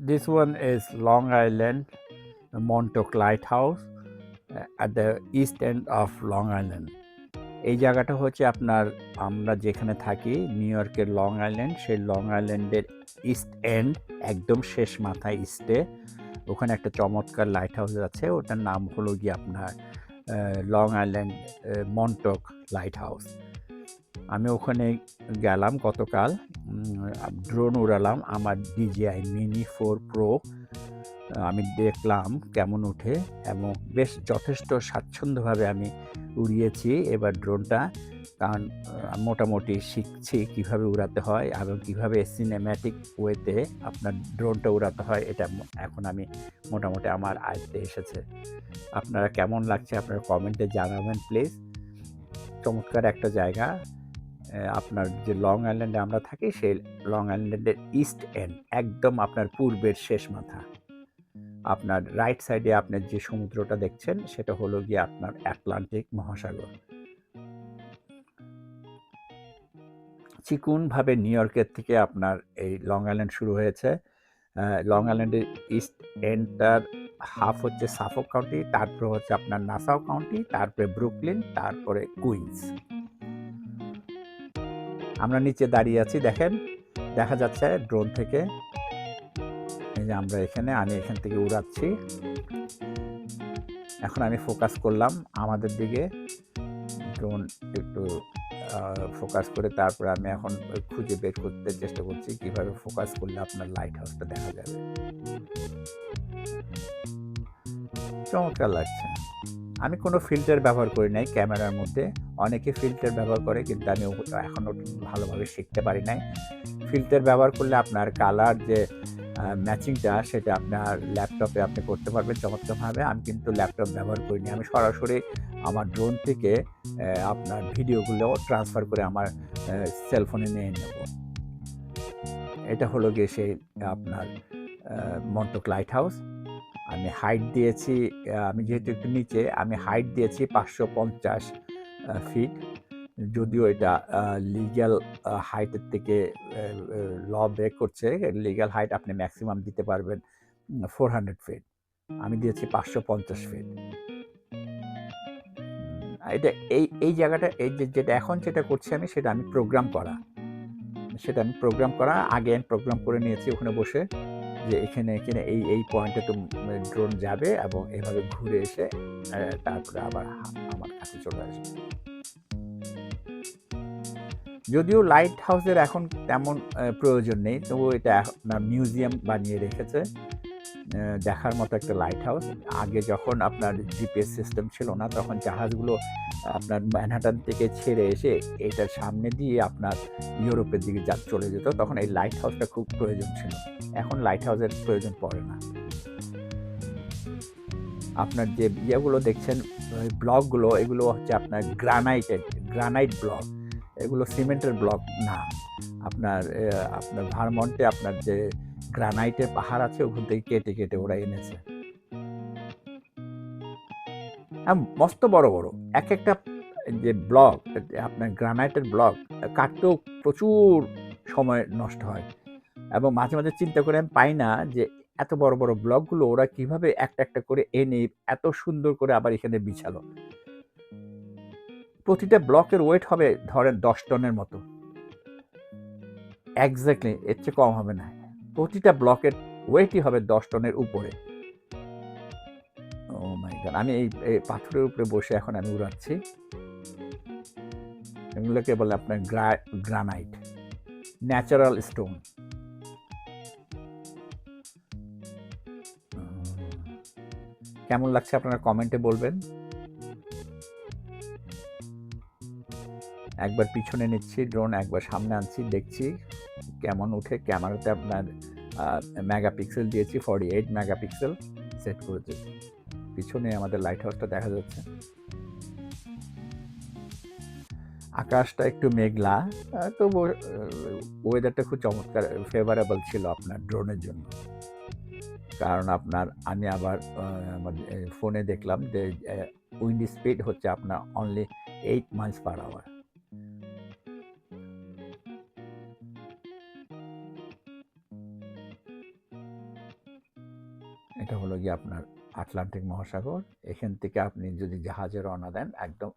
This one is Long Island Montauk Lighthouse at the east end of Long Island. এই জায়গাটা হচ্ছে আপনার আমরা যেখানে থাকি নিউ ইয়র্কের লং আইল্যান্ড, সেই লং আইল্যান্ডের ইস্ট এন্ড একদম শেষ মাথায় ইস্টে ওখানে একটা চমৎকার লাইট হাউস আছে। ওটার নাম হলো গিয়ে আপনার লং আইল্যান্ড মন্টক লাইট হাউস। আমি ওখানে গেলাম গতকাল, ড্রোন উড়ালাম আমার DJI Mini 4 Pro। আমি দেখলাম কেমন ওঠে এবং বেশ যথেষ্ট স্বাচ্ছন্দ্যভাবে আমি উড়িয়েছি এবার ড্রোনটা, কারণ মোটামুটি শিখছি কীভাবে উড়াতে হয় এবং কীভাবে সিনেম্যাটিক ওয়েতে আপনার ড্রোনটা উড়াতে হয়। এটা এখন আমি মোটামুটি আমার আয়ত্তে এসেছে। আপনারা কেমন লাগছে আপনারা কমেন্টে জানাবেন প্লিজ। চমৎকার একটা জায়গা। আপনার যে লং আইল্যান্ডে আমরা থাকি সেই লং আইল্যান্ডের ইস্ট এন্ড একদম আপনার পূর্বের শেষ মাথা। আপনার রাইট সাইডে আপনার যে সমুদ্রটা দেখছেন সেটা হলো গিয়ে আপনার আটলান্টিক মহাসাগর। চিকুনভাবে নিউ ইয়র্কের থেকে আপনার এই লং আইল্যান্ড শুরু হয়েছে। লং আইল্যান্ডের ইস্ট এন্ডটার হাফ হচ্ছে সাফক কাউন্টি, তারপরে হচ্ছে আপনার নাসাউ কাউন্টি, তারপরে ব্রুকলিন, তারপরে কুইন্স। আমরা নিচে দাঁড়িয়ে আছি, দেখেন দেখা যাচ্ছে ড্রোন থেকে। এই যে আমরা এখানে, আমি এখান থেকে উড়াচ্ছি। এখন আমি ফোকাস করলাম আমাদের দিকে, ড্রোন একটু ফোকাস করে তারপরে আমি এখন খুঁজে বের করতে চেষ্টা করছি কিভাবে ফোকাস করলে আপনার লাইট হাউসটা দেখা যাবে। চমৎকার লাগছে। আমি কোনো ফিল্টার ব্যবহার করি নাই ক্যামেরার মধ্যে। অনেকে ফিল্টার ব্যবহার করে, কিন্তু আমি এখনও ভালোভাবে শিখতে পারি নাই। ফিল্টার ব্যবহার করলে আপনার কালার যে ম্যাচিংটা সেটা আপনার ল্যাপটপে আপনি করতে পারবেন চমৎকারভাবে। আমি কিন্তু ল্যাপটপ ব্যবহার করিনি, আমি সরাসরি আমার ড্রোন থেকে আপনার ভিডিওগুলো ট্রান্সফার করে আমার সেলফোনে নিয়ে নেব। এটা হলো গিয়ে সেই আপনার মন্টক লাইট হাউস। আমি হাইট দিয়েছি, আমি যেহেতু একটু নিচে, আমি হাইট দিয়েছি 550 ফিট। যদিও এটা লিগ্যাল হাইটের থেকে ল ব্রেক করছে। লিগ্যাল হাইট আপনি ম্যাক্সিমাম দিতে পারবেন 400 ফিট, আমি দিয়েছি 550 ফিট। এটা এই জায়গাটা, এই যেটা এখন যেটা করছি আমি, সেটা আমি প্রোগ্রাম করা, আগে আমি প্রোগ্রাম করে নিয়েছি ওখানে বসে, যে এখানে এই পয়েন্টে তো ড্রোন যাবে এবং এভাবে ঘুরে এসে তারপরে আবার আমার কাছে চলে আসবে। যদিও লাইট হাউসের এখন তেমন প্রয়োজন নেই, তবুও এটা আপনার মিউজিয়াম বানিয়ে রেখেছে, দেখার মতো একটা লাইট হাউস। আগে যখন আপনার জিপিএস সিস্টেম ছিল না, তখন জাহাজগুলো আপনার ম্যানহাটন থেকে ছেড়ে এসে এটার সামনে দিয়ে আপনার ইউরোপের দিকে চলে যেত, তখন এই লাইট হাউসটা খুব প্রয়োজন ছিল। এখন লাইট হাউসের প্রয়োজন পড়ে না। আপনার যে ইয়েগুলো দেখছেন ব্লকগুলো, এগুলো হচ্ছে আপনার গ্রানাইট ব্লক, এগুলো সিমেন্টের ব্লক না। আপনার ভারমন্টে আপনার যে গ্রানাইটের পাহাড় আছে, ওখান থেকে কেটে কেটে ওরা এনেছে। মস্ত বড় বড় এক একটা যে ব্লক, আপনার গ্রানাইটের ব্লক কাটতেও প্রচুর সময় নষ্ট হয়, এবং মাঝে মাঝে চিন্তা করে আমি পাই না যে এত বড় বড় ব্লকগুলো ওরা কিভাবে একটা একটা করে এনে এত সুন্দর করে আবার এখানে বিছালো। প্রতিটা ব্লকের ওয়েট হবে ধরেন 10 টনের মতো, এক্স্যাক্টলি, এর চেয়ে কম হবে না। প্রতিটা ব্লকের ওয়েটই হবে 10 টনের উপরে। ও মাই গড, আমি এই পাথরের উপরে বসে এখন আমি উড়াচ্ছি। এগুলোকে বলে আপনার গ্রানাইট, ন্যাচারাল স্টোন। কেমন লাগছে আপনারা কমেন্টে বলবেন। একবার পিছনে নিচ্ছি ড্রোন, একবার সামনে আনছি, দেখছি কেমন উঠে। ক্যামেরাতে আপনার মেগাপিক্সেল দিয়েছি, 48 মেগাপিক্সেল সেট করেছি। পিছনে আমাদের লাইট হাউসটা দেখা যাচ্ছে। আকাশটা একটু মেঘলা, তবু ওয়েদারটা খুব চমৎকার, ফেভারেবল ছিল আপনার ড্রোনের জন্য। কারণ আপনার আমি আবার আমার ফোনে দেখলাম যে উইন্ড স্পিড হচ্ছে আপনার অনলি 8 মাইলস পার আওয়ার। এটা হলো গিয়ে আপনার আটলান্টিক মহাসাগর। এখান থেকে আপনি যদি জাহাজে রওনা দেন একদম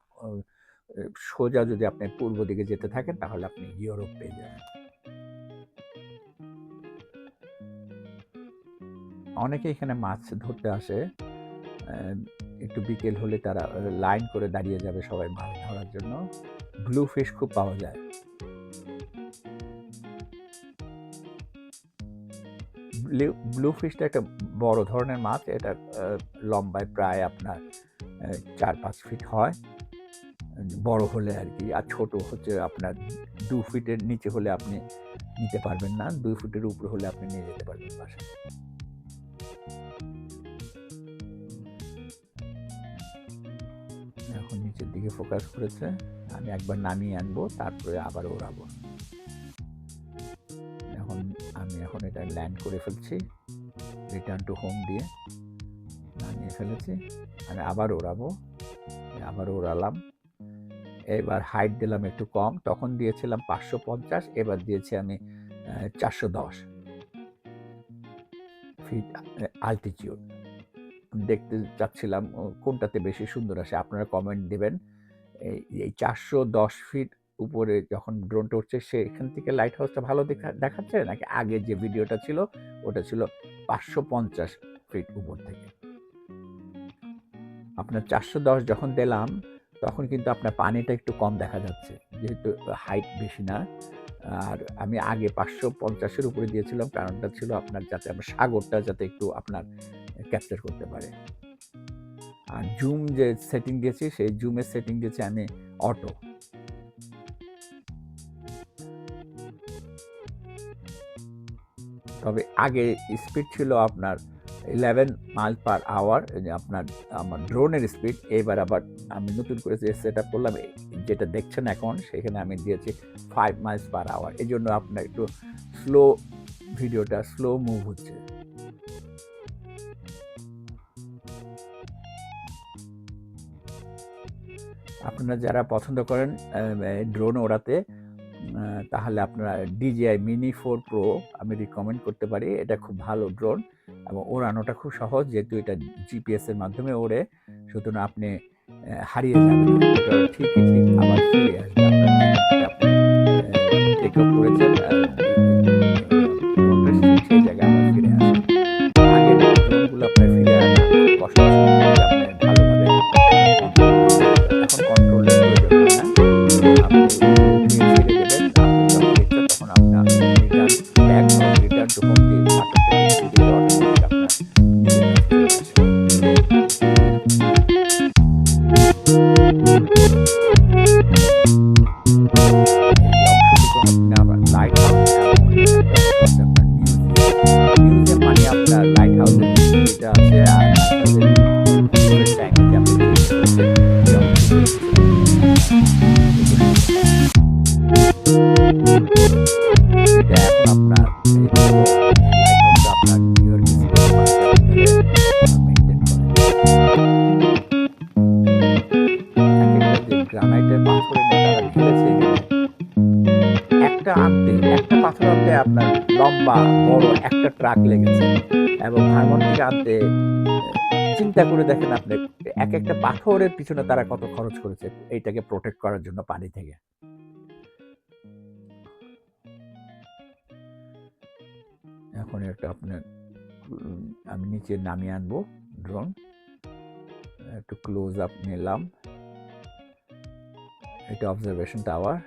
সোজা যদি আপনি পূর্ব দিকে যেতে থাকেন তাহলে আপনি ইউরোপ পেয়ে যাবেন। অনেকে এখানে মাছ ধরতে আসে, একটু বিকেল হলে তারা লাইন করে দাঁড়িয়ে যাবে সবাই মাছ ধরার জন্য। ব্লু ফিশ খুব পাওয়া যায়। ব্লু ফিশটা একটা বড় ধরনের মাছ, এটা লম্বায় প্রায় আপনার 4-5 ফিট হয় বড় হলে আর কি, আর ছোট হচ্ছে আপনার 2 ফিটের নিচে হলে আপনি নিতে পারবেন না, 2 ফিটের উপরে হলে আপনি নিয়ে যেতে পারবেন বাসায়। এখন নিচের দিকে ফোকাস করেছে, আমি একবার নামিয়ে আনবো তারপরে আবার ওড়াবো। এখন এটা ল্যান্ড করে ফেলছি, রিটার্ন টু হোম দিয়ে নামিয়ে ফেলেছি। আমি আবার ওড়াবো, আবার ওড়ালাম। এবার হাইট দিলাম একটু কম, তখন দিয়েছিলাম 550, এবার দিয়েছি আমি 410 ফিট আল্টিটিউড। দেখতে চাচ্ছিলাম কোনটাতে বেশি সুন্দর আসে, আপনারা কমেন্ট দেবেন। এই 410 ফিট উপরে যখন ড্রোনটা উঠছে সেখান থেকে লাইট হাউসটা ভালো দেখাচ্ছে, নাকি আগে যে ভিডিওটা ছিল ওটা ছিল 550 ফিট উপর থেকে? আপনার 410 যখন দিলাম তখন কিন্তু আপনার পানিটা একটু কম দেখা যাচ্ছে, যেহেতু হাইট বেশি না। আর আমি আগে 550-এর উপরে দিয়েছিলাম, কারণটা ছিল আপনার যাতে আমরা সাগরটা যাতে একটু আপনার ক্যাপচার করতে পারে। আর জুম যে সেটিং দিয়েছি সেই জুমের সেটিং দিয়েছি আমি অটো। তবে আগে স্পিড ছিল আপনার 11 মাইল পার আওয়ার, আপনার আমার ড্রোনের স্পিড। এবার আবার আমি নতুন করে যে সেট আপ করলাম, যেটা দেখছেন এখন, সেখানে আমি দিয়েছি 5 মাইলস পার আওয়ার। এই জন্য আপনার একটু স্লো, ভিডিওটা স্লো মুভ হচ্ছে। আপনারা যারা পছন্দ করেন ড্রোন ওড়াতে, তাহলে আপনারা DJI Mini 4 Pro আমি রিকমেন্ড করতে পারি। এটা খুব ভালো ড্রোন এবং ওড়ানোটা খুব সহজ, যেহেতু এটা GPS এর মাধ্যমে ওড়ে, সুতরাং আপনি হারিয়ে যাবেন না। এটা ঠিকই ঠিক আবার ফিরে আসবে আপনার যেখান থেকে আপনি টেক অফ করেছেন, ড্রোনটা সেই জায়গায় আবার ফিরে আসে। আগের ড্রোনগুলো আপনার ফিরে আনা খুব কষ্ট ছিল, আপনি ভালোভাবে এখন কন্ট্রোলের প্রয়োজন হয় না। আপনি ছেড়ে দেবেন, আপনি যখন ইচ্ছা তখন আপনার রিটার্ন ব্যাক বা রিটার্ন টু হোম দিয়ে বাটনটা টিপে দিলে অটোমেটিক আপনার নিজের কাছে চলে আসে। লাইট হাউস মিউজিয়াম মানে আপনার লাইট হাউসের যেটা আছে আর গ্রানাইটের পাথরে তারা ঢেলেছে, একটা পাথর আনতে আপনার লম্বা বড় একটা ট্রাক লেগেছে, এবং ভার্মন্ট থেকে আনতে চিন্তা করে দেখেন আপনি একটা পাথরের পিছনে তারা কত খরচ করেছে এইটাকে প্রোটেক্ট করার জন্য পানি থেকে। এখন একটা আপনার আমি নিচে নামিয়ে আনবো ড্রোন, একটু ক্লোজ আপ নিলাম। এটা অবজারভেশন টাওয়ার।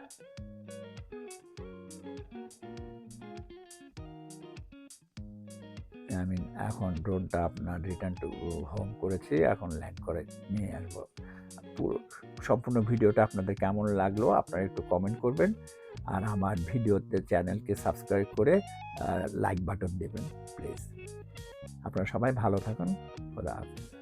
আমি এখন ড্রোনটা আপনার রিটার্ন টু হোম করেছি, এখন ল্যান্ড করে নিয়ে আসবো। পুরো সম্পূর্ণ ভিডিওটা আপনাদের কেমন লাগলো আপনারা একটু কমেন্ট করবেন, আর আমার ভিডিওতে চ্যানেলকে সাবস্ক্রাইব করে লাইক বাটন দেবেন প্লিজ। আপনারা সবাই ভালো থাকুন, খোদা হাফেজ।